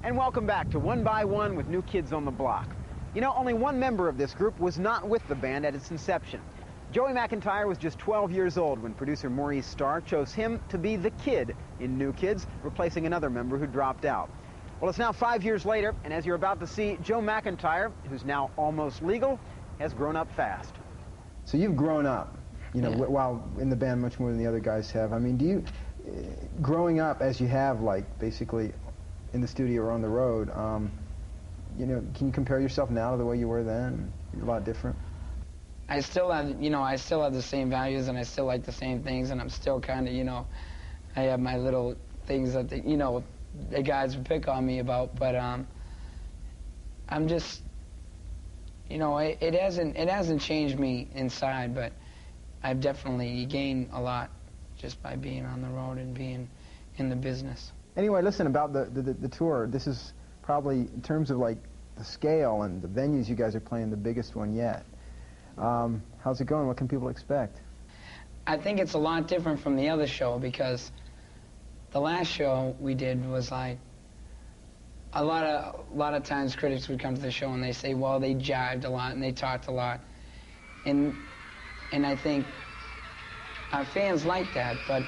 And welcome back to One by One with New Kids on the Block. You know, only one member of this group was not with the band at its inception. Joey McIntyre was just 12 years old when producer Maurice Starr chose him to be the kid in New Kids, replacing another member who dropped out. Well, it's now 5 years later, and as you're about to see, Joe McIntyre, who's now almost legal, has grown up fast. So you've grown up, you know, while in the band much more than the other guys have. I mean, do you, growing up as you have, like, basically in the studio or on the road, you know, can you compare yourself now to the way you were then? You're a lot different. I still have, you know, I still have the same values, and I still like the same things, and I'm still kind of, you know, I have my little things that, you know, the guys would pick on me about, but I'm just, you know, it hasn't changed me inside, but I've definitely gained a lot just by being on the road and being in the business. Anyway, listen, about the tour, this is probably, in terms of like the scale and the venues you guys are playing, the biggest one yet. How's it going? What can people expect? I think it's a lot different from the other show, because the last show we did was like, a lot of times critics would come to the show and they say, well, they jived a lot and they talked a lot. And I think our fans like that, but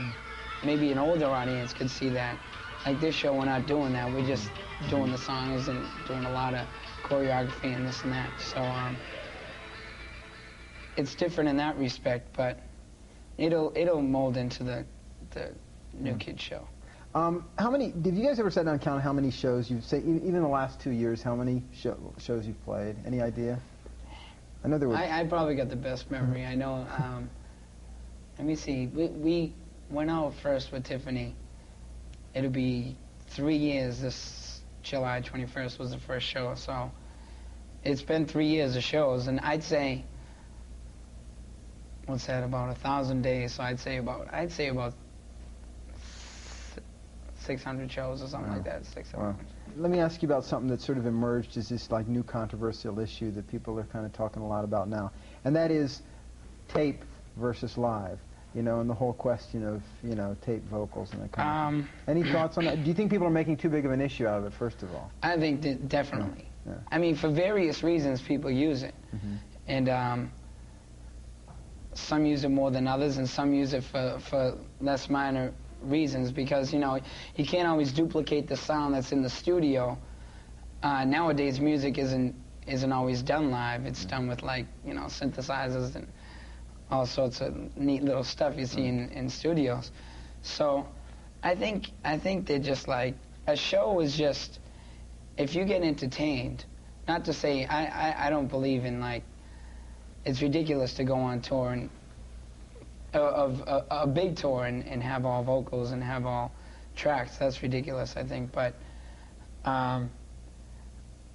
maybe an older audience could see that. Like this show, we're not doing that. We're just doing the songs and doing a lot of choreography and this and that. So it's different in that respect, but it'll mold into the New Kid show. How many, did you guys ever sit down and count how many shows you've, say, even in the last 2 years, how many shows you've played? Any idea? I know there was... I probably got the best memory. I know, let me see, we went out first with Tiffany. It'll be 3 years. This July 21st was the first show, so it's been 3 years of shows, and I'd say, what's that, about 1,000 days, so I'd say about 600 shows or something like that. 600. Wow. Let me ask you about something that sort of emerged as this like new controversial issue that people are kind of talking a lot about now, and that is tape versus live. You know, and the whole question of, you know, tape vocals and that kind of thing. Any thoughts on that? Do you think people are making too big of an issue out of it, first of all? I think that definitely. Yeah. I mean, for various reasons, people use it. And some use it more than others, and some use it for less minor reasons, because, you know, you can't always duplicate the sound that's in the studio. Nowadays, music isn't always done live. It's done with, like, you know, synthesizers and all sorts of neat little stuff you see in studios. So I think they're just like, a show is just, if you get entertained, not to say, I don't believe in, like, it's ridiculous to go on tour and a big tour and have all vocals and have all tracks. That's ridiculous, I think. But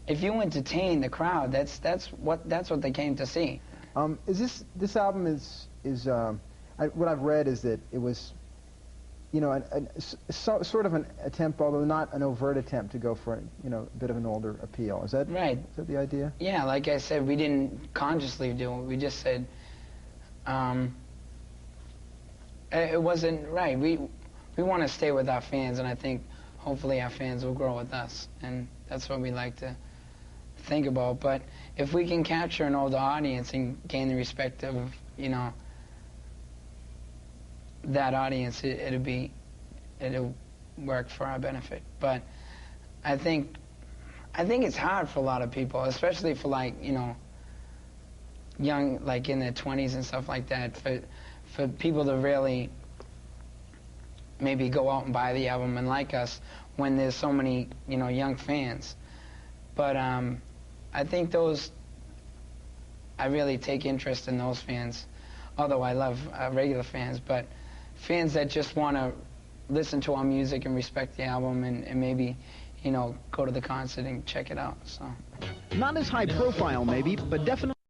if you entertain the crowd, that's what they came to see. Is this album is what I've read is that it was, you know, sort of an attempt, although not an overt attempt, to go for, you know, a bit of an older appeal. Is that right? Is that the idea? Yeah, like I said, we didn't consciously do it. We just said it wasn't right. We want to stay with our fans, and I think hopefully our fans will grow with us, and that's what we like to think about. But if we can capture an older audience and gain the respect of, you know, that audience, it'll work for our benefit. But I think it's hard for a lot of people, especially for, like, you know, young, like in their 20s and stuff like that, for people to really maybe go out and buy the album and like us when there's so many, you know, young fans. But I think I really take interest in those fans, although I love regular fans, but fans that just want to listen to our music and respect the album and maybe, you know, go to the concert and check it out. So. Not as high profile maybe, but definitely